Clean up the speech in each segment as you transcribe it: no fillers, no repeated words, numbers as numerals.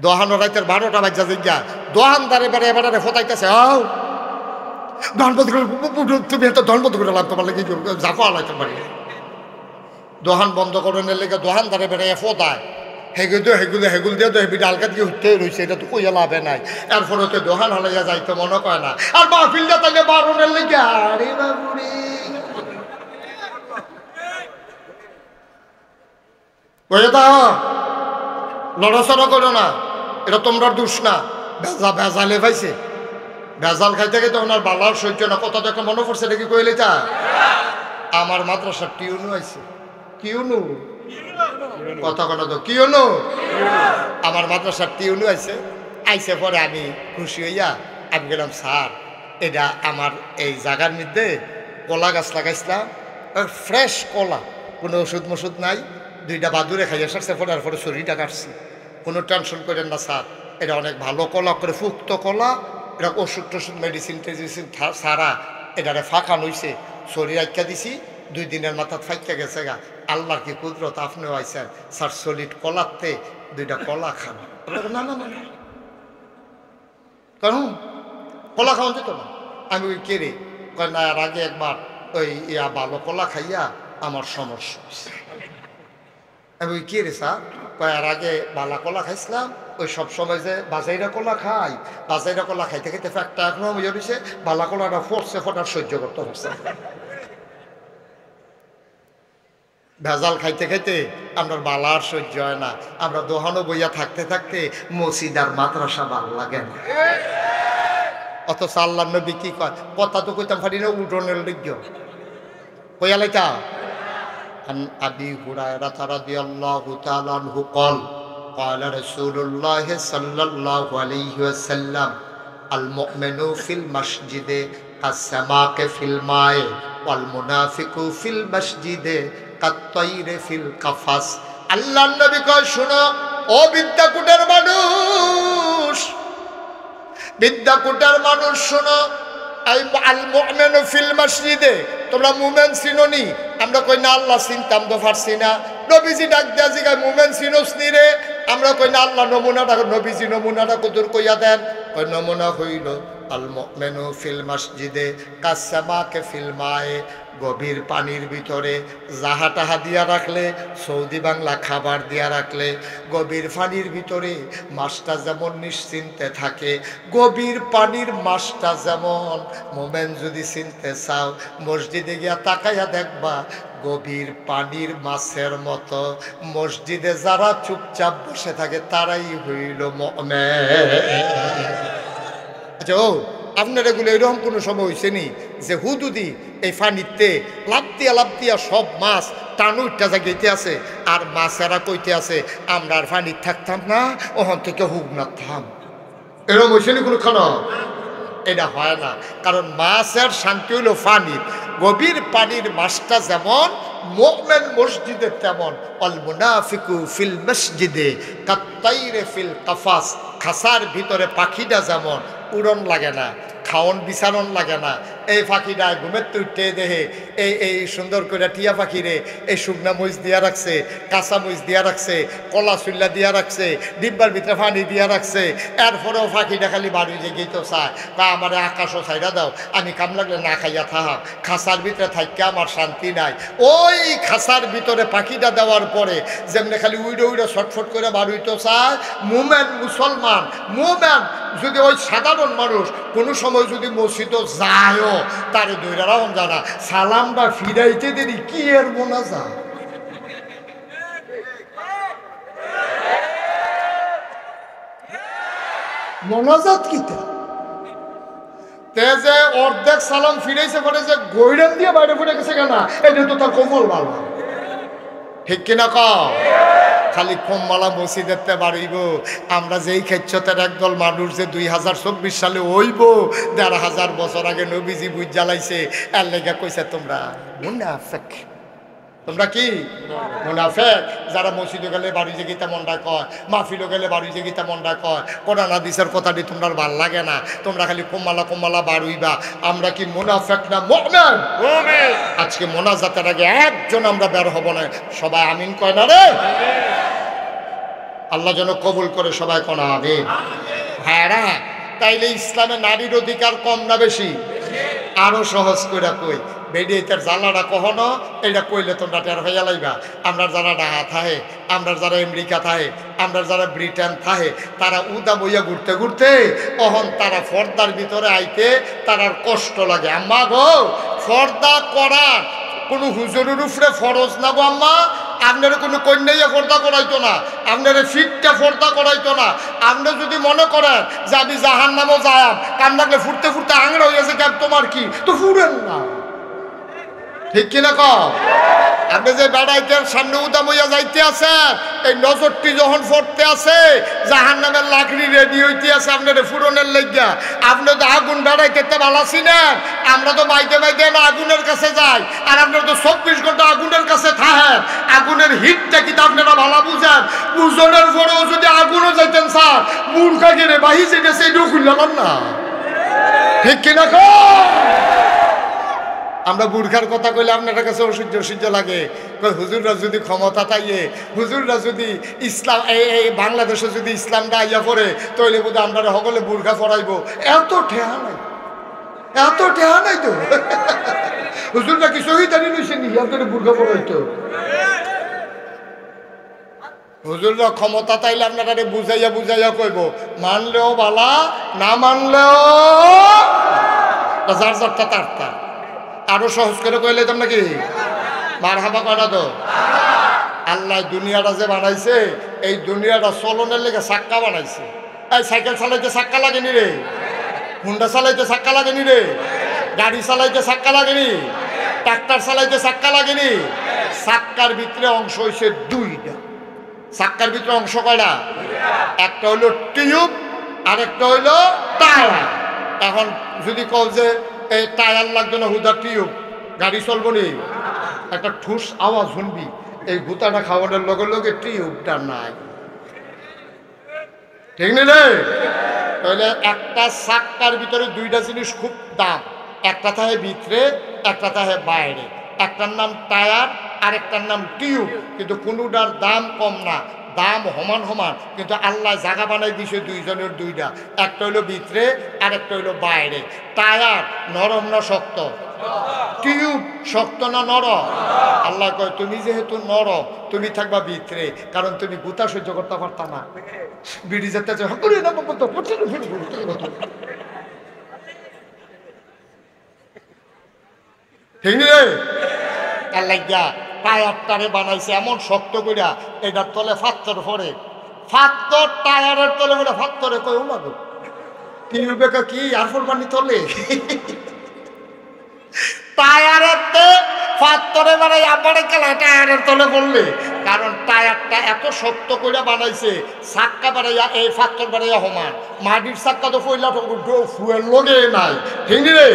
দোহানো রাইতের 12টা বাজা জিজ্ঞা দোহানদারে বেড়ে এবারে ফোটাইতেছে আও ধনপতি তুমি এত ধনপতি করে লাভ তোমার লেগে জাফা আলাইতে পারি দোহান বন্ধ করে নিলে দোহানদারে বেড়ে ফোটায় হেগুল দিয়ে তো হেবি ডালকা দিয়ে উঠতে রয়েছে এটা তো কইয়া লাভে নাই এরপরে তো দোহান হালাইয়া যাইতে মনে করে না আর মাহফিলটা তাইলে 12টার লেগে আরে বাবুরে বুঝে তা লড়াচড়া করো না এটা তোমরা দোষ না ভেজালে পাইছে ভেজাল খাইতে খাইতে ওনার বালার সহ্য না কথা তো একটা মনে পড়ছে নাকি কইলে তা আমার মাদ্রাসার টিউনু আইছে কিউনু কথা কথা তো কিউনু আমার মাদ্রাসার টিউনু আইছে পরে আমি খুশি হইয়া আমি গেলাম স্যার এটা আমার এই জায়গার মধ্যে কলা গাছ লাগাইছিলাম ফ্রেশ কলা কোনো ওষুধ মষুধ নাই 2টা বাদুরে খাইয়া সারছে পরে আর পরে শরীরটা কাটছি কোনো টেনশন করেন না স্যার এটা অনেক ভালো কলা করে ফুক্ত কলা এটা ওষুধ টষুধ মেডিসিন টেডিসিন সারা এটারে ফাঁকান হইছে শরীর আইকা দিছি 2 দিনের মাথা ফাইকা গেছে গা আল্লাহর কি কুদরত আপনিও আইছেন স্যার সলিড কলাতে 2টা কলা খান না না না কারণ কলা খাওয়া যেত না আমি ওই কেড়ে কয় না আর আগে একবার ওই ভালো কলা খাইয়া আমার সমস্যা হয়েছে আমি ওই কে রে স্যার কয়ার আগে বালা কলা খাইছিলাম ওই সব সময় যে বাজাইরা কলা খাই বাজাইরা কলা খাইতে খাইতে ফ্যাক্টটা এখনো ইয়ে হয়েছে বালা কলাটা ফোর্সে ফোটার সহ্য করতে হচ্ছে ভেজাল খাইতে খাইতে আপনার বালার সহ্য হয় না আমরা দোহানো বইয়া থাকতে থাকতে মসজিদার মাদ্রাসা ভালো লাগে না অথচ আল্লাহ নবী কি কয় কথা তো কইতাম পারি না উঠোনের লিজ্ঞ কইয়া লাইতা عن أبي هريرة رضي الله تعالى عنه قال قال رسول الله صلى الله عليه وسلم المؤمن في المسجد كالسماك في الماء والمنافق في المسجد كالطير في القفص আল্লাহ নবী কয় শুনো ও বিদ্যাকুটের মানুষ বিদ্যাকুটের মানুষ শুনো আল মুমিনু ফিল মসজিদে তোমরা মুমিন চিনোনি আমরা কই না আল্লাহ চিনতাম তো পারছি না নবীজি ডাক দিয়া জিগায় মুমিন চিনোস নি রে আমরা কই না আল্লাহ নমুনাটা নবীজি নমুনাটা কদুর কইয়া দেন কই নমুনা হইল আল মুমিনু ফিল মসজিদে কাসসামাকে ফিল মায়ে গভীর পানির ভিতরে জাহা টাহা দিয়া রাখলে সৌদি বাংলা খাবার দিয়া রাখলে গভীর পানির ভিতরে মাছটা যেমন নিশ্চিন্তে থাকে গভীর পানির মাছটা যেমন মোমেন যদি চিনতে চাও মসজিদে গিয়া তাকাইয়া দেখবা গভীর পানির মাছের মতো মসজিদে যারা চুপচাপ বসে থাকে তারাই হইল মুমিন আচ্ছা ও আপনার এগুলো এরকম কোনো সময় হয়েছে নি যে হুদুদি এই ফানিতে লাভ দিয়া সব মাছ টানুইটা জাগিতে আছে আর মাছেরা কইতে আছে আমরা আর ফানির থাকতাম না ওখান থেকে হুক না থাম এরকম হয়েছে নি কোনো খানা এটা হয় না কারণ মাছের শান্তি হইল ফানির গভীর পানির মাছটা যেমন মুমিন মসজিদে তেমন আল মুনাফিকু ফিল মসজিদে কাত্তাইরে ফিল কাফাস খাসার ভিতরে পাখিটা যেমন উড়ন লাগে না খাওয়ন বিচারণ লাগে না এই পাখিটা ঘুমের তুইতে দেহে এই সুন্দর করে টিয়া পাখিরে এই শুকনা মরিচ দিয়া রাখছে কাঁচা মরিচ দিয়া রাখছে কলা চুল্লা দিয়া রাখছে ডিব্বার ভিতরে পানি দিয়া রাখছে এরপরেও পাখিটা খালি বাড়ি যে গেতো চায় বা আমার আকাশও ছাইরা দাও আমি কাম লাগলে না খাইয়া থাক খাঁচার ভিতরে থাকতে আমার শান্তি নাই ওই খাঁচার ভিতরে পাখিটা দেওয়ার পরে যেমনি খালি উইডো ছটফট করে বাড়িতে চায় মুমেন মুসলমান মুমেন যদি ওই সাধারণ মানুষ কোনো সময় যদি মসজিদও যায়ও তারে দৈরা রাখুন জানা সালামটা ফিরাইতে দেরি কি এর মোনাজাত মোনাজাত কিতা তে যে অর্ধেক সালাম ফিরাইছে পরে যে গৈরাম দিয়ে বাইরে পড়ে গেছে কেন এটা তো তার কোমল ভালো ঠিক কিনা ক খালি কমমালা মসজিদেতে বাড়িব আমরা যেই খেচ্ছতের একদল মানুষ যে 2024 সালে হইব 1500 বছর আগে নবীজি বুঝ জ্বালাইছে এর লেগে কইছে তোমরা মুনাফিক তোমরা কি মুনাফিক যারা মসজিদে গেলে বাড়ি যে গীতা মনটা কয় মাহফিলে গেলে বাড়ি যে গীতা মনটা কয় কোরআন হাদিসের কথাটি তোমরা ভাল লাগে না তোমরা খালি কমমালা বাড়ুইবা আমরা কি মুনাফিক না মুমিন মুমিন আজকে মোনাজাতের আগে একজন আমরা বের হব না সবাই আমিন কয় না রে আল্লাহ যেন কবুল করে সবাই কোন আমিন। ভাইরা, তাইলে ইসলামে নারীর অধিকার কম না বেশি? আরো সহজ করে কই, বেডিয়েটার জ্বালাটা কখনো এটা কইলে তোমরা টের হইয়া লাইবা। আমরা যারা ঢাকা থাহে, আমরা যারা আমেরিকা থাহে, আমরা যারা ব্রিটেন থাহে, তারা উদা বইয়া ঘুরতে ঘুরতে তখন তারা ফর্দার ভিতরে আইতে তার আর কষ্ট লাগে। আম্মা গো, ফর্দা করা কোনো হুজুরের উপরে ফরজ না গো আম্মা। আপনারা কোনো কন্যাইয়া ফর্দা করাইতো না, আপনারা ফিটটা ফর্দা করাইতো না। আপনি যদি মনে করেন যে আমি জাহান নামও যায়াম, কান লাগলে ফুটতে ফুটতে আংড়া হয়ে গেছে, ক্যাব তোমার কি, তো ফুরেন না। ঠিক কিনা কম? আপনি যে বেড়াইতে সামনে উদাম হইয়া যাইতে আছেন, এই নজরটি যখন পড়তে আছে জাহান নামের লাকড়ি রেডি হইতে আছে আপনার ফুরনের লেগা। আপনি তো আগুন বেড়াইতে ভালো ছিলেন, আমরা তো মাইতে মাইতে না আগুনের কাছে যাই, আর আপনারা তো 24 ঘন্টা আগুনের কাছে থাকেন। আগুনের হিটটা কিন্তু আপনারা ভালো বুঝেন। বুঝনের পরেও যদি আগুনও যাইতেন স্যার, মূর্খা গেলে বাহি যেটা সেইটাও খুললাম না। ঠিক কিনা কম? আমরা বুর্খার কথা কইলে আপনার কাছে অসহ্য লাগে। হুজুররা যদি ক্ষমতা তাইয়ে, হুজুররা যদি ইসলাম এই বাংলাদেশে যদি ইসলামটা আইয়া পড়ে, তাহলে বোধহয় আমরা সকলে বুর্খা পড়াইব। এত ঠেহা নাই, এত ঠেহা নাই তো। হুজুররা কি শহীদানি লইছে নি আপনার বুর্খা পড়াইতো? হুজুররা ক্ষমতা তাইলে আপনারা বুঝাইয়া বুঝাইয়া কইব, মানলেও বালা, না মানলেও যার যারটা তারটা। আরো সহজ করে কইলে তো নাকি মারহাবা কয় না তো? আল্লাহ দুনিয়াটা যে বানাইছে, এই দুনিয়াটা চলনের লেগে চাক্কা বানাইছে। এই সাইকেল চালাইতে চাক্কা লাগেনি রে, হুন্ডা চালাইতে চাক্কা লাগেনি রে, গাড়ি চালাইতে চাক্কা লাগেনি, ট্রাক্টর চালাইতে চাক্কা লাগেনি। চাক্কার ভিতরে অংশ হয়েছে দুইটা। চাক্কার ভিতরে অংশ কয়টা? একটা হইলো টিউব আর একটা হইলো টায়ার। এখন যদি কও যে এই টায়ার লাগবে না, হুদা টিউব, গাড়ি চলবো নি, একটা ঠুস আওয়াজ শুনবি। এই গুতাটা খাওয়ানোর লগে লগে টিউবটা নাই। ঠিক নেই রে? তাহলে একটা চাক্কার ভিতরে দুইটা জিনিস খুব দাম, একটা থাকে ভিতরে, একটা থাকে বাইরে। একটার নাম টায়ার আর একটার নাম টিউব, কিন্তু কোনোটার দাম কম না, দাম সমান সমান। কিন্তু আল্লাহ জায়গা বানাই দিছে দুইজনের দুইটা, একটা হইলো ভিতরে আর একটা হইলো বাইরে। টায়ার নরম না শক্ত? টিউব শক্ত না নরম? আল্লাহ কয় তুমি যেহেতু নরম, তুমি থাকবা ভিতরে, কারণ তুমি গুতা সহ্য করতে পারতা না। বিড়ি যেতে ঠিক রে? আল্লাহ টায়ারটারে বানাইছে এমন শক্ত কইরা, এটার তলে ফাত্তর পড়ে, ফাত্তর টায়ারের তলে বলে ফাত্তরে কই না গো টিউবে কি আর ফুলবানি তলে টায়ারের তে ফাত্তরে বানাই আবারে গেলে টায়ারের তলে পড়লে। কারণ টায়ারটা এত শক্ত করে বানাইছে, চাক্কা বাড়াইয়া এই ফাত্তর বাড়াইয়া সমান। মাটির চাক্কা তো পয়লা ফুয়ের লগে নাই। ঠিক রে?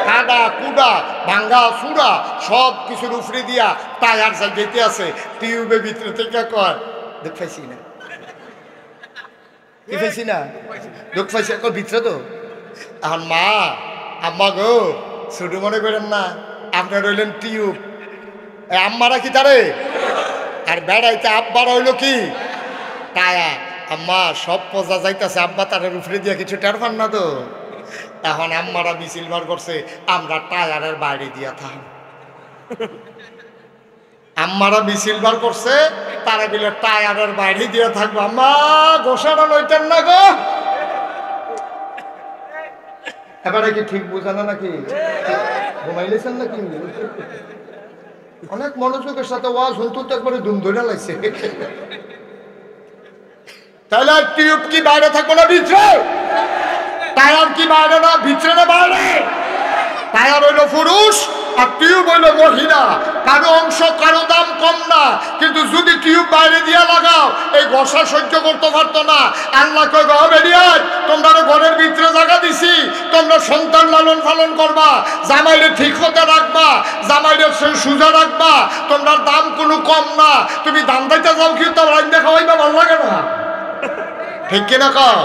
কাদা কুদা ভাঙ্গা চূড়া সব কিছুর উপরে দিয়া টায়ার যা যেতে আছে। টিউবের ভিতরে থেকে কয় দুঃখ পাইছি না, কি পাইছি না, দুঃখ পাইছি এখন ভিতরে তো। এখন মা আম্মা গো ছোট মনে করেন না, আপনার রইলেন টিউব, আম্মারা কি তারে, আর বেড়াইতে আব্বার হইল কি টায়ার। আম্মা সব পচা যাইতেছে, আব্বা তারের উপরে দিয়ে কিছু টের পান না তো। এখন আম্মারা মিছিল বার করছে, আমরা টায়ারের বাইরে দিয়া থাম। আম্মারা মিছিল বার করছে, তারা বলে টায়ারের বাইরে দিয়ে থাকবো। আম্মা গোসাটা লইতেন না গো। এবারে কি ঠিক বোঝানো নাকি? ঘুমাইলেছেন নাকি? অনেক মনোযোগের সাথে ওয়াজ হইতো তো একবারে দুম ধরে লাগছে। তাহলে টিউব কি বাইরে থাকবো না ভিতরে? টায়ার কি বাইরে না ভিতরে না বাইরে? টায়ার হইলো পুরুষ আর টিউব হইলো মহিলা। কারো অংশ কারো দাম কম না, কিন্তু যদি টিউব বাইরে দিয়া লাগাও এই ঘষা সহ্য করতে পারতো না। আল্লাহ কই গো বেরিয়াত, তোমরা ঘরের ভিতরে জায়গা দিছি, তোমরা সন্তান লালন পালন করবা, জামাইরে ঠিক হতে রাখবা, জামাইরে সোজা রাখবা, তোমরা দাম কোনো কম না। তুমি দাম দিতে যাও কি তো রান্না খাওয়াইবা, ভালো লাগে না? ঠিক কিনা কও?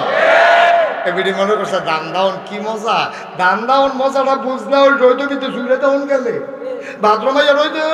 এবারে মনে করছে দান দাউন কি মজা, দান দাউন মজাটা বুঝলে ওই রইতো কিন্তু শুনে তখন গেলে ভাদ্র মাইয়া রইতে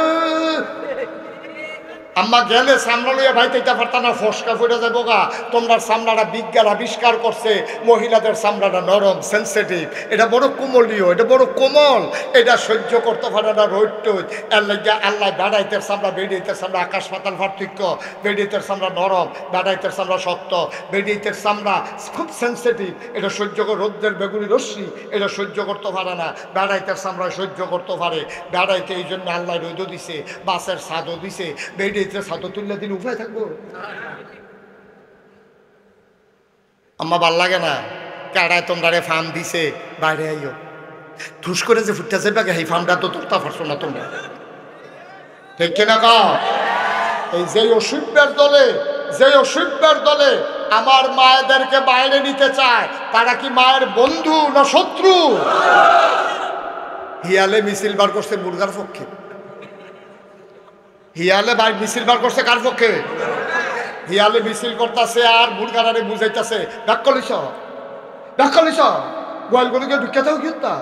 আম্মা গেলে সামনা লইয়া ভাই তেইটা পারতা না, ফসকা ফুটে যাবো গা। তোমরা সামনাটা বিজ্ঞান আবিষ্কার করছে মহিলাদের সামনাটা নরম, সেন্সিটিভ, এটা বড় কোমলীয়, এটা বড় কোমল, এটা সহ্য করতে পারে না রোদ টোদ। এর লাগিয়া আল্লাহ বেড়াইতের সামনা বেড়িয়েতের সামনা আকাশ পাতাল পার্থক্য। বেড়িয়েতের সামনা নরম, বেড়াইতের সামনা শক্ত। বেড়িয়েতের সামনা খুব সেন্সিটিভ, এটা সহ্য করে রোদ্রের বেগুনি রশ্মি এটা সহ্য করতে পারে না। বেড়াইতের সামনা সহ্য করতে পারে। বেড়াইতে এই জন্য আল্লাহ রোদও দিছে, বাসের ছাদও দিছে। বেড়িয়েতে ছাদও তুললে দিন উপায় থাকবো। আম্মা ভাল লাগে না কাড়ায় তোমরা ফার্ম দিছে, বাইরে আইও ঠুস করে যে ফুটতে যাবে এই ফার্মটা তো তোরতা পারছো না তোমরা, ঠিক কিনা কাও? এই যে অসভ্যের দলে, যে অসভ্যের দলে আমার মায়েদেরকে বাইরে নিতে চায়, তারা কি মায়ের বন্ধু না শত্রু? হিয়ালে মিছিল বার করছে মুরগার পক্ষে, হিয়ালে ভাই মিছিল বার করছে কার পক্ষে? হিয়ালে মিছিল করতেছে আর মুরগারে বুঝাইতেছে ডাক্কলিস ডাক্কলিস গোয়ালগুলোকে ঢুকাতেও কিন্তু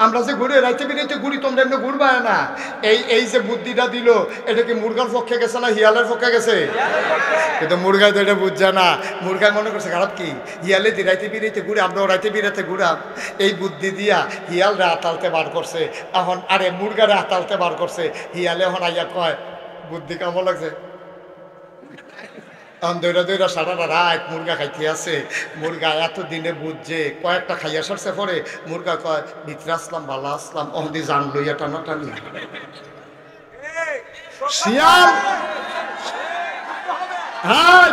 আমরা যে ঘুরে রাইতে বিরাইতে ঘুরি, তোমরা এমনি ঘুরবা না। এই যে বুদ্ধিটা দিল, এটা কি মুরগার পক্ষে গেছে না হিয়ালের পক্ষে গেছে? কিন্তু মুরগায় তো এটা বুঝছে না। মুরগায় মনে করছে খারাপ কি, হিয়ালে দি রাইতে বিরাইতে ঘুরে, আমরাও রাইতে বিরাইতে ঘুরাম। এই বুদ্ধি দিয়া হিয়ালরে আতালতে বার করছে। এখন আরে মুরগারে আতালতে বার করছে। হিয়ালে এখন আইয়া কয় বুদ্ধি কেমন লাগছে? দৈরা দৈরা সারা রাত মুরগা খাইতে আছে। মুরগা এত দিনে বুঝছে, কয়েকটা খাইয়া সারছে পরে মুরগা কয় ভিতরে আসলাম, ভালো আসলাম, অহদি জান লইয়া টানা টানি। শিয়াল, হ্যাঁ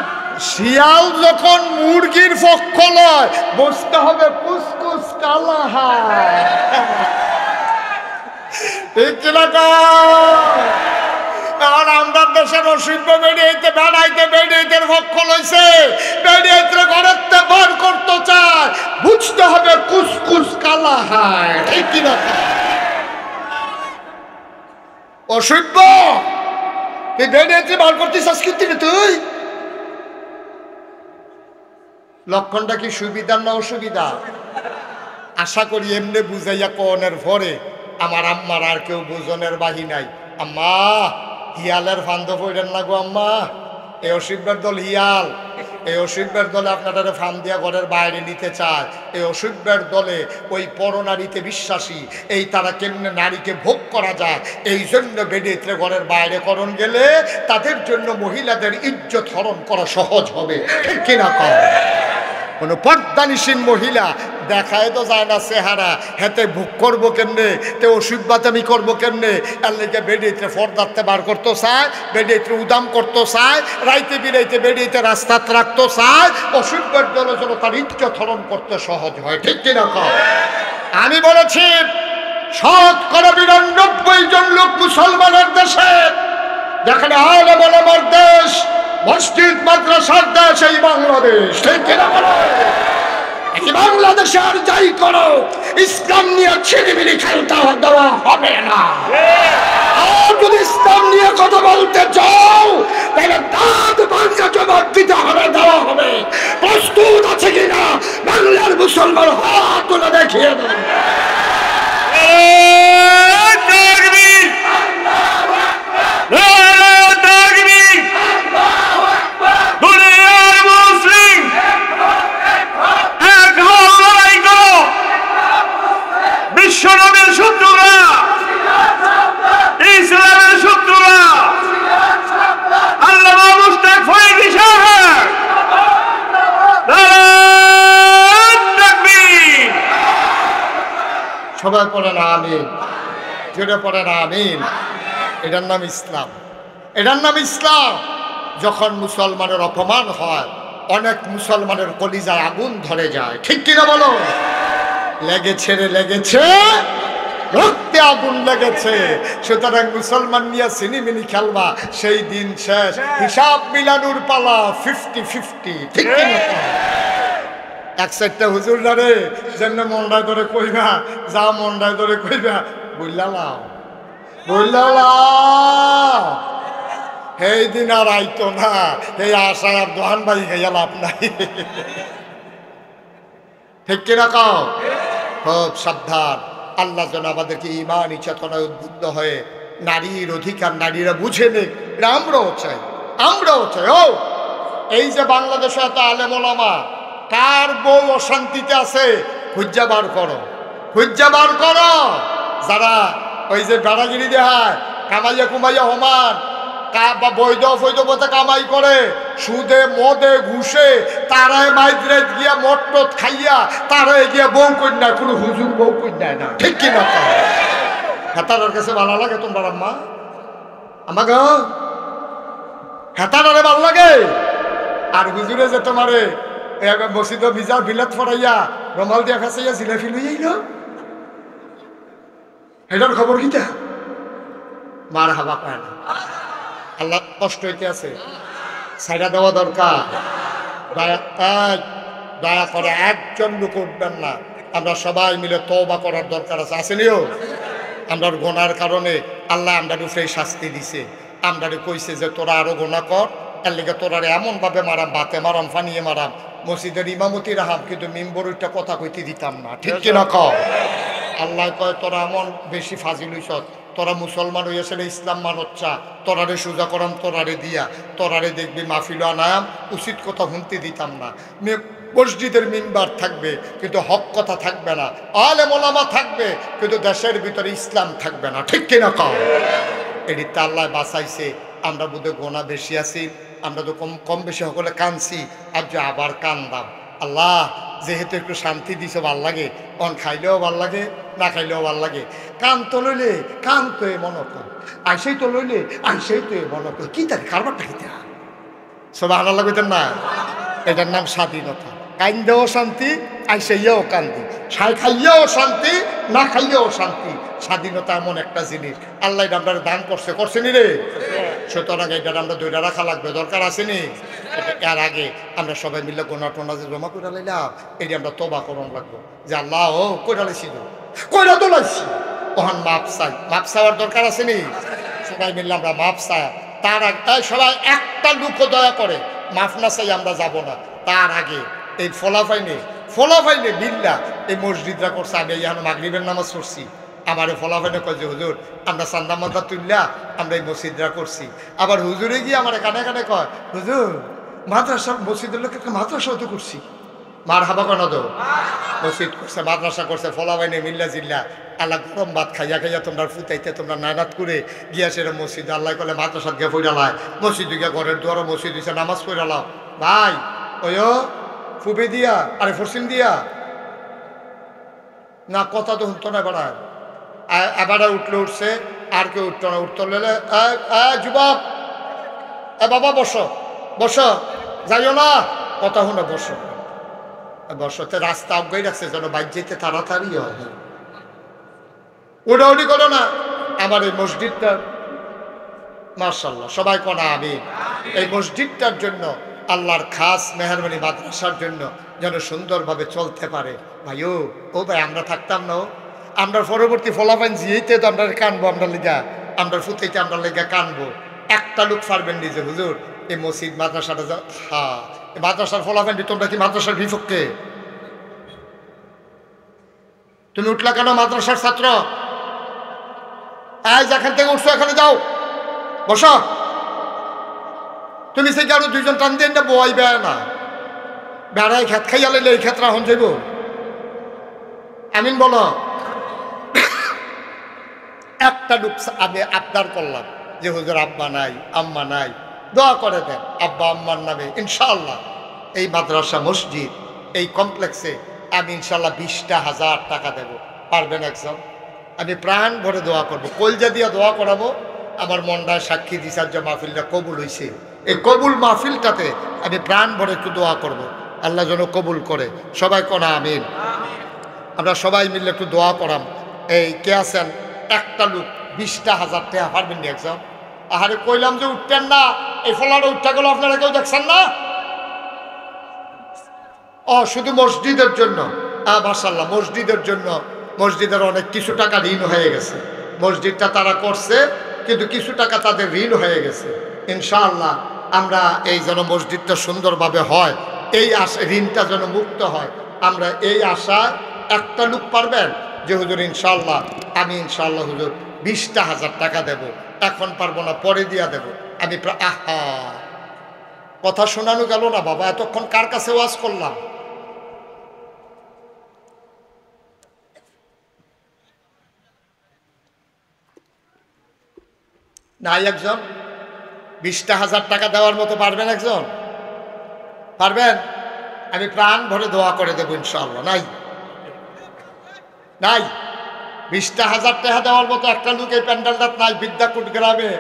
শিয়াল যখন মুরগির পক্ষ লয়, বসতে হবে কুসকুস কালা হায়, ঠিক না? কারণ আমরা দেশের অসভ্য বেড়িয়েতে বেড়াইতে বেড়িয়েতে পক্ষ লইছে, বেড়িয়েতে ঘরের বার করতে চায়, বুঝতে হবে কুসকুস কালা হায়, ঠিক কিনা? অসভ্য তুই বেড়িয়েতে বার করতে চাস কিন্তু তুই লক্ষণটা কি সুবিধা না অসুবিধা? আশা করি এমনি বুঝাইয়া কনের পরে আমার আম্মার আর কেউ বুঝনের বাহি নাই। আম্মা হিয়ালের ফান্দ পড়েন না গো আম্মা, এই অসভ্যের দল হিয়াল, এই অসভ্যের দলে আপনারা ফান দিয়া ঘরের বাইরে নিতে চায়। এই অসভ্যের দলে ওই পরনারীতে বিশ্বাসী, এই তারা কেমনে নারীকে ভোগ করা যায় এই জন্য বেডিতে ঘরের বাইরে করণ গেলে তাদের জন্য মহিলাদের ইজ্জত হরণ করা সহজ হবে, ঠিক কিনা কও? কোনো পর্দানিসীন মহিলা দেখায় তো যায় না চেহারা, হেতে ভোগ করবো কেমনে, তে অসভ্যতামি করবো কেমনে, এর লেগে বেডিতে ফর্দাতে বার করতে চায়, বেডিতে উদাম করতে চায়, রাইতে বিরাইতে বেডিতে রাস্তাত রাখতে চায়। অসভ্যের জন্য যেন তার ইজ্জত হরণ করতে সহজ হয়, ঠিক কিনা কও? আমি বলেছি ৯৯ জন লোক মুসলমানের দেশে, যেখানে আলে বলে আমার দেশ, মসজিদ মাদ্রাসার দেশ এই বাংলাদেশ, ঠিক কিনা বলো? এই বাংলাদেশে আর যাই করো, ইসলাম নিয়ে ছিনিমিনি খেলতে দেওয়া হবে না। আর যদি ইসলাম নিয়ে কথা বলতে চাও তাহলে দাঁত ভাঙা জবাব দিতে হবে, দেওয়া হবে। প্রস্তুত আছে কিনা বাংলার মুসলমান হাত তুলে দেখিয়ে দেন। বিশ্বনবীর শত্রুরা, ইসলামের শত্রুরা, আল্লামা মুশতাক ফরিদী সাহেব, তাকবীর। সবাই পড়েন আমিন, জোরে পড়েন আমিন। এটার নাম ইসলাম, এটার নাম ইসলাম। যখন মুসলমানের অপমান হয়, অনেক মুসলমানের কলিজায় আগুন ধরে যায়, ঠিক কিনা বলো? লেগেছে রে লেগেছে, রক্তে আগুন লেগেছে। সুতরাং মুসলমান নিয়ে সিনিমিনি খেলবা, সেই দিন শেষ, হিসাব মিলানোর পালা 50-50, ঠিক কিনা? এক সাইডটা হুজুর রে যেন মন্ডায় ধরে কইবা, যা মন্ডায় ধরে কইবা, বুঝলাম বুঝলাম, সেই দিন আর আইতো না। এই আশায় আর দোহান বাড়ি খাইয়া লাভ নাই, ঠিক কিনা কও? খুব সাবধান। আল্লাহ যেন আমাদেরকে ইমানি চেতনায় উদ্বুদ্ধ হয়ে নারীর অধিকার নারীরা বুঝে নেক, এটা আমরাও চাই, আমরাও চাই। ও এই যে বাংলাদেশে এত আলেম ওলামা, কার বউ অশান্তিতে আছে খুঁজা বার করো, খুঁজা বার করো। যারা ওই যে বেড়াগিরি দেখায়, কামাইয়া কুমাইয়া হমান বা বৈধ ফৈধ পথে কামাই করে, সুদে মদে ঘুষে, তারাই মাইদ্রে গিয়া মদ টদ খাইয়া তারাই গিয়া বউ কন্যা, কোনো হুজুর বউ কন্যায় না, ঠিক কিনা? হেতার কাছে ভালো লাগে তোমার আম্মা আমাকে? হেতারে ভাল লাগে? আর হুজুরে যে তোমারে মসজিদ বিজার বিলাত ফরাইয়া রমাল দিয়া ফেসাইয়া জিলাফি লইয়াইল, এটার খবর কিটা? মার হাবা পায় না। আল্লাহ কষ্ট হইতে আছে, সাইডা দেওয়া দরকার। দয়া করে একজন লোক উঠবেন না, আমরা সবাই মিলে তওবা করার দরকার আছে, আসেনিও? আমরার গোনার কারণে আল্লাহ আমরার উপরে শাস্তি দিছে, আমরারে কইছে যে তোরা আরো গোনা কর, এর লেগে তোরারে এমনভাবে মারাম, বাতে মারাম, ফানিয়ে মারাম, মসজিদের ইমামতি রাহাম, কিন্তু মিম্বরটা কথা কইতে দিতাম না, ঠিক কিনা কও? আল্লাহ কয় তোরা এমন বেশি ফাজিল হইছ, তোরা মুসলমান হইয়াছে ইসলাম মানচ্ছা, তোরারে সোজা করাম তোরারে দিয়া, তোরারে দেখবি মাহফিল আনাম, উচিত কথা শুনতে দিতাম না। মসজিদের মিম্বার থাকবে কিন্তু হক কথা থাকবে না, আলেম ওলামা থাকবে কিন্তু দেশের ভিতরে ইসলাম থাকবে না, ঠিক কিনা কও? এটিতে আল্লাহ বাঁচাইছে। আমরা বোধহয় গোনা বেশি আছি, আমরা তো কম বেশি সকলে কানছি, আর যে আবার কান্দাম। আল্লাহ যেহেতু একটু শান্তি দিছে ভাল লাগে, অন খাইলেও ভাল লাগে, না খাইলেও ভাল লাগে। কান তো লইলে কান তো এ মনে কর, আইসেই তো লইলে আইসেই তো এ মনে কর, কি তার কারবারটা খেতে সবাই আল্লাহ লাগতেন না? এটার নাম স্বাধীনতা। কান্দেও শান্তি, আইসেইয়াও কান্দি, খাইয়াও শান্তি, না খাইয়াও শান্তি। স্বাধীনতা এমন একটা জিনিস, আল্লাহ এটা আমরা দান করছে, করছেনি রে? সুতরাং এটা আমরা দৈরা রাখা লাগবে, দরকার আসেনি? এর আগে আমরা সবাই মিলে গোনা টোনা যে জমা করে লাইলাম, এটি আমরা তবা করণ লাগবো যে আল্লাহ ও কইরা লাইছি, কইরা তো লাইছি, ওখান মাপ চাই, মাপ চাওয়ার দরকার আসেনি? সবাই মিললে আমরা মাপ চাই। তার আগে সবাই একটা লুকো দয়া করে মাফ না চাই আমরা যাব না। তার আগে এই ফলাফাইনে বিল্লা এই মসজিদরা করছে। আমি এখন মাগরিবের নামাজ পড়ছি, আমার ফলাফাইনে কয় যে হুজুর আমরা চান্দা মান্দা তুললা আমরা এই মসজিদরা করছি। আবার হুজুরে গিয়ে আমার কানে কানে কয় হুজুর মাদ্রাসা মসজিদের লোক একটা মাদ্রাসাও তো করছি। মার হাবা কেন তো? মসজিদ করছে, মাদ্রাসা করছে, ফলাফাইনে মিল্লা জিল্লা। আল্লাহ গরম ভাত খাইয়া খাইয়া তোমরা ফুটাইতে তোমরা নানাত করে গিয়া সেটা মসজিদ আল্লাহ কলে মাদ্রাসাত গিয়ে ফইরালায়, মসজিদ গিয়া ঘরের দুয়ারও মসজিদ দিছে, নামাজ পড়ালাও। ভাই ওই ফুবে দিয়া আরে ফরসিন দিয়া না, কথা তো শুনতো না। বেড়ায় এবারে উঠলে উঠছে, আর কেউ উঠতো না। উঠতে হলে যুবক বাবা বসো বসো, যাইও না, কথা শুনে বসো বসতে। রাস্তা অজ্ঞাই রাখছে যেন বাইক যেতে তাড়াতাড়ি হয়, উড়াউড়ি করো না। আমার এই মসজিদটা মাশাআল্লাহ সবাই কোনা আমি এই মসজিদটার জন্য আল্লাহর খাস মেহরবানি, মাদ্রাসার জন্য যেন সুন্দরভাবে চলতে পারে। ভাই ও ভাই আমরা থাকতাম না, আমরা পরবর্তী ফলাফাইন জিয়েতে তো আমরা কানবো, আমরা লিগা আমরা ফুটাইতে আমরা লিগা কানবো। একটা লোক পারবেন নিজে হুজুর এই মসজিদ মাদ্রাসাটা, হ্যাঁ এই মাদ্রাসার ফলাফাইন, তোমরা কি মাদ্রাসার বিপক্ষে? তুমি উঠলা কেন মাদ্রাসার ছাত্র? যেখান থেকে উঠছো এখানে যাও, বসো। তুমি সেই আরো দুইজন টান দিয়ে বই বেড়ায় না, বেড়ায় খেত খাইয়া লাইলে এই ক্ষেত্রে এখন যাইব। আমিন বলো। একটা লোক আমি আবদার করলাম যে হুজুর আব্বা নাই আম্মা নাই, দোয়া করে দেন আব্বা আম্মার নামে ইনশাআল্লাহ এই মাদ্রাসা মসজিদ এই কমপ্লেক্সে আমি ইনশাআল্লাহ 20,000 টাকা দেব। পারবেন একজন? আমি প্রাণ ভরে দোয়া করবো, কলজা দিয়া দোয়া করাবো। আমার মনটায় সাক্ষী দিছে যে মাহফিলটা কবুল হয়েছে। এই কবুল মাহফিলটাতে আমি প্রাণ ভরে একটু দোয়া করব, আল্লাহ যেন কবুল করে। সবাই করা আমিন। আমরা সবাই মিলে একটু দোয়া করাম। এই কে আছেন? একটা লোক 20,000 টাকা পারবেন নি একজন? আহারে কইলাম যে উঠতেন না, এই ফলাটা উঠতে গেল, আপনারা কেউ দেখছেন না? শুধু মসজিদের জন্য। মাশাআল্লাহ মসজিদের জন্য, মসজিদের অনেক কিছু টাকা ঋণ হয়ে গেছে। মসজিদটা তারা করছে কিন্তু কিছু টাকা তাদের ঋণ হয়ে গেছে। ইনশাআল্লাহ আমরা এই যেন মসজিদটা সুন্দরভাবে হয়, এই আশা ঋণটা যেন মুক্ত হয়, আমরা এই আশা। একটা লোক পারবেন যে হুজুর ইনশাআল্লাহ আমি ইনশাআল্লাহ হুজুর 20,000 টাকা দেব, এখন পারবো না পরে দিয়া দেব, আমি আহা, কথা শোনানো গেল না বাবা, এতক্ষণ কার কাছে ওয়াজ করলাম? নাই একজন? 20,000 টাকা দেওয়ার মতো পারবেন একজন? পারবেন? আমি প্রাণ ভরে দোয়া করে দেবো ইনশাআল্লাহ। নাই? নাই? 20,000 টাকা দেওয়ার মতো একটা লোক এই প্যান্ডেলটা নাই। বিদ্যাকুট গ্রামে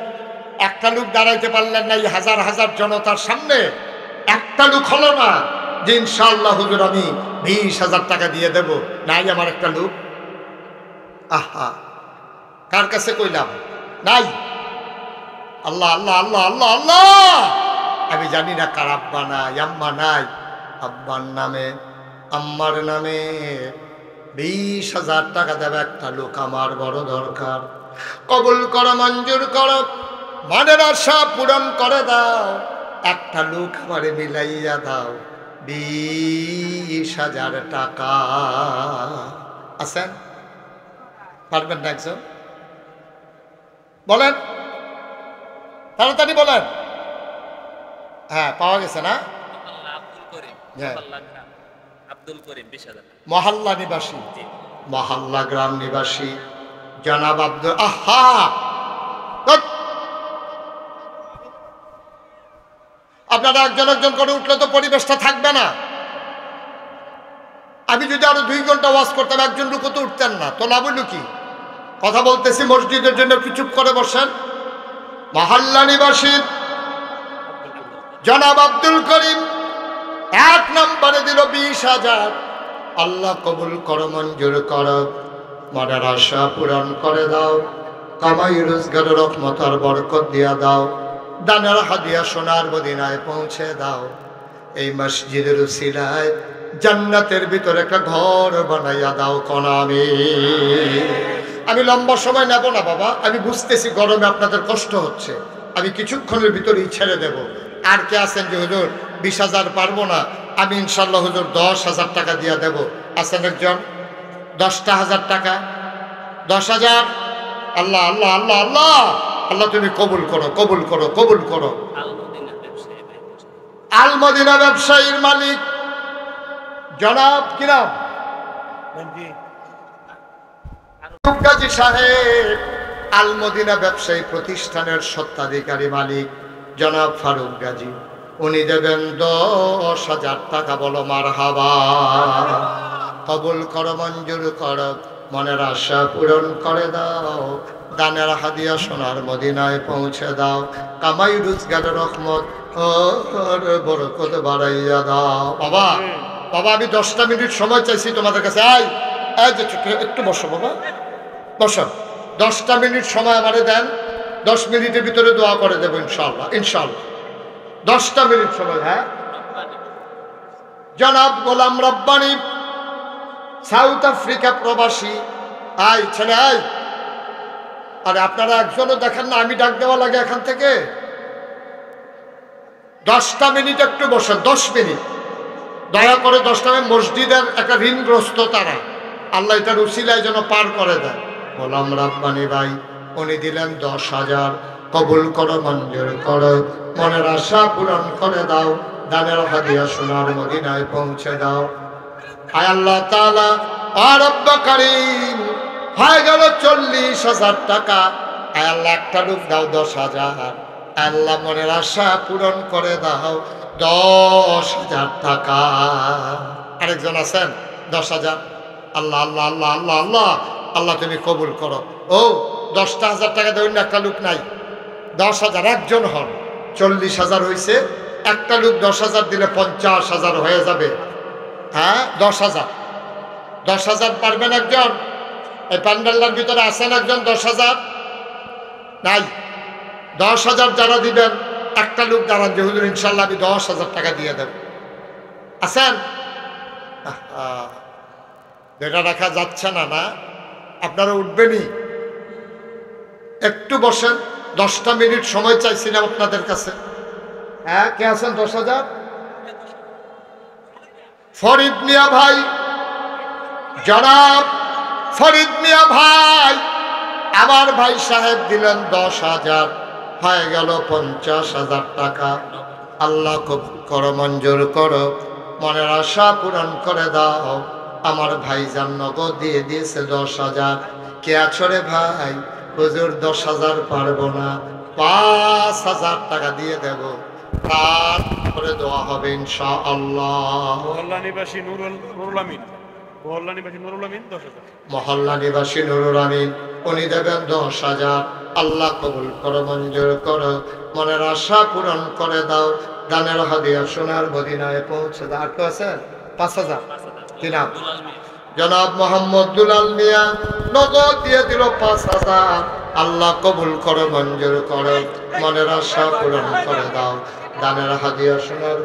একটা লোক দাঁড়াইতে পারলেন না এই হাজার হাজার জনতার সামনে। একটা লোক হলো না যে ইনশাআল্লাহ হুজুর আমি 20,000 টাকা দিয়ে দেব। নাই আমার একটা লোক। আহা, কার কাছে কইলাম? নাই। আল্লাহ আল্লাহ আল্লাহ আল্লাহ আল্লাহ, আমি জানি না কার আব্বা নাই, আম্মা নাই। আব্বার নামে আম্মার নামে 20,000 টাকা দেবে একটা লোক আমার বড় দরকার। কবুল করো, মঞ্জুর করো, মনের আশা পূরণ করে দাও। একটা লোক আমারে মিলাইয়া দাও 20,000 টাকা। আছেন? পারবেন না একজন? বলেন, তাড়াতাড়ি বলেন। হ্যাঁ, পাওয়া গেছে না? মহল্লা নিবাসী, মহল্লা গ্রাম নিবাসী জনাব আব্দুল। আহা, আপনারা একজন একজন করে উঠলে তো পরিবেশটা থাকবে না। আমি যদি আরো 2 ঘন্টা ওয়াজ করতাম একজন লোক তো উঠতেন না, তো লাভ হইল কি? কথা বলতেছি মসজিদের জন্য, একটু চুপ করে বসেন। মহল্লা নিবাসী জনাব আব্দুল করিম 1 নম্বরে দিল 20,000। আল্লাহ কবুল করো, মঞ্জুর করো, মনের আশা পূরণ করে দাও, কামাই রোজগার রহমত আর বরকত দিয়া দাও, দানার হাদিয়া সোনার মদিনায় পৌঁছে দাও। এই মসজিদের উসিলায় জান্নাতের ভিতরে একটা ঘর বানাইয়া দাও কোন আমি লম্বা সময় নেব না বাবা, আমি বুঝতেছি গরমে আপনাদের কষ্ট হচ্ছে, আমি কিছুক্ষণের ভিতরেই ছেড়ে দেব। আর কে আছেন যে হুজুর 20,000 পারবো না, আমি ইনশাল্লাহ হুজুর 10,000 টাকা দিয়ে দেব? আছেন একজন? 10,000 টাকা, 10,000। আল্লাহ আল্লাহ আল্লাহ আল্লাহ আল্লাহ, তুমি কবুল করো, কবুল করো, কবুল করো। আল মদিনা ব্যবসায়ীর মালিক জনাব কি নাম? গাজী সাহেব। আল মদিনা ব্যবসায়ী প্রতিষ্ঠানের স্বত্বাধিকারী মালিক জনাব ফারুক গাজী, উনি দেবেন 10,000 টাকা। বলো মারহাবা। কবুল করো, মঞ্জুর করো, মনের আশা পূরণ করে দাও, দানের হাদিয়া সোনার মদিনায় পৌঁছে দাও, কামাই রোজগার রহমত বরকত বাড়াইয়া দাও। বাবা বাবা, আমি 10টা মিনিট সময় চাইছি তোমাদের কাছে। এই যে একটু বসো বাবা, বসো। 10টা মিনিট সময় আমারে দেন, 10 মিনিটের ভিতরে দোয়া করে দেবো ইনশাআল্লাহ, ইনশাআল্লাহ। 10টা মিনিট সময়। হ্যাঁ, জনাব গোলাম রব্বানি সাউথ আফ্রিকা প্রবাসী। আই ছেলে আই। আরে আপনারা একজনও দেখেন না আমি ডাক দেওয়া লাগে এখান থেকে? 10টা মিনিট একটু বসেন, 10 মিনিট দয়া করে। 10টা মিনিট মসজিদের একটা ঋণগ্রস্ত তারা, আল্লাহ এটার উসিলায় যেন পার করে দেয়। গোলাম রব্বানি ভাই উনি দিলেন 10,000। কবুল করো, মঞ্জুর করো, মনের আশা পূরণ করে দাও, দানের হাদিয়া সোনার মদিনায় পৌঁছে দাও। আয় আল্লাহ তাআলা আর রব্ব কারীম, হয়ে গেল 40,000 টাকা। আয় আল্লাহ একটা লোক দাও 10,000। আল্লাহ মনের আশা পূরণ করে দাও 10,000 টাকা। আরেকজন আছেন? 10,000। আল্লাহ আল্লাহ আল্লাহ আল্লাহ আল্লাহ আল্লাহ, তুমি কবুল করো। ও 10,000 টাকা দেবেন না, একটা লোক নাই। 10,000 একজন হন, 40,000 হয়েছে। একটা লোক 10,000 দিলে 50,000 হয়ে যাবে। হ্যাঁ, 10,000। 10,000 পারবেন একজন? এই প্যান্ডেলটার ভিতরে আছেন একজন? 10,000 নাই? 10,000 যারা দিবেন একটা লোক দাঁড়ান যে হুজুর ইনশাল্লাহ আমি 10,000 টাকা দিয়ে দেব। আছেন? যেটা রাখা যাচ্ছে না, না আপনারা উঠবেনই। একটু বসেন, 10টা মিনিট সময় চাইছিলাম আপনাদের কাছে। হ্যাঁ, কে আছেন? 10,000। ফরিদ মিয়া ভাই, জনাব ফরিদ মিয়া ভাই, আমার ভাই সাহেব দিলেন 10,000। হয়ে গেল 50,000 টাকা। আল্লাহ কবুল করো, মঞ্জুর করো, মনের আশা পূরণ করে দাও। আমার ভাইজান নগদ দিয়ে দিয়েছে 10,000। কে আছো রে ভাই? হুজুর 10,000 পারবো না, 5,000 টাকা দিয়ে দেব, তারপরে দোয়া হবে ইনশাআল্লাহ। মহল্লা নিবাসী নুরুল আমিন, মহল্লা নিবাসী নুরুল আমিন 10,000। মহল্লা নিবাসী নুরুল আমিন, উনি দেবেন 10,000। আল্লাহ কবুল করো, মঞ্জুর করো, মনের আশা পূরণ করে দাও। দানের হাদিয়া সোনার মদিনায় পৌঁছে দাও। আর কেউ আছেন? 5,000। কি নাম? জনাব মোহাম্মদ দুলাল মিয়া নগদ দিয়ে দিল 5,000। আল্লাহ কবুল করো, মঞ্জুর করো, মনের আশা পূরণ করে দাও। দানের হাদিয়া সোনার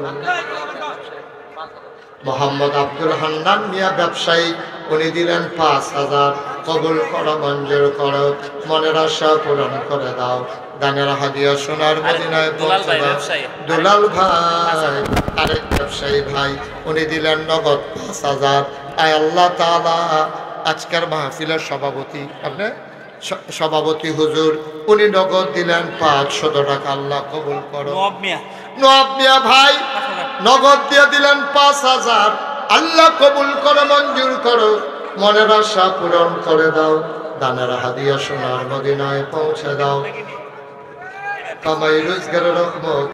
মোহাম্মদ আব্দুল হান্নান মিয়া ব্যবসায়ী, উনি দিলেন 5,000। কবুল করো, মঞ্জুর করো, মনের আশা পূরণ করে দাও। দানের হাদিয়া সোনার মদিনায় পৌঁছে দাও। দুলাল ভাই আরেক ব্যবসায়ী ভাই, উনি দিলেন নগদ 5,000। আয় আল্লাহ তাআলা, আজকের মাহফিলের সভাপতি আপনি সভাপতি হুজুর, উনি নগদ দিলেন 500 টাকা। আল্লাহ কবুল করো। নওয়াব মিয়া ভাই নগদ দিয়ে দিলেন 5,000। আল্লাহ কবুল করো, মঞ্জুর করো, মনের আশা পূরণ করে দাও। দানের হাদিয়া সোনার মদিনায় পৌঁছে দাও। কামাই রোজগারের রহমত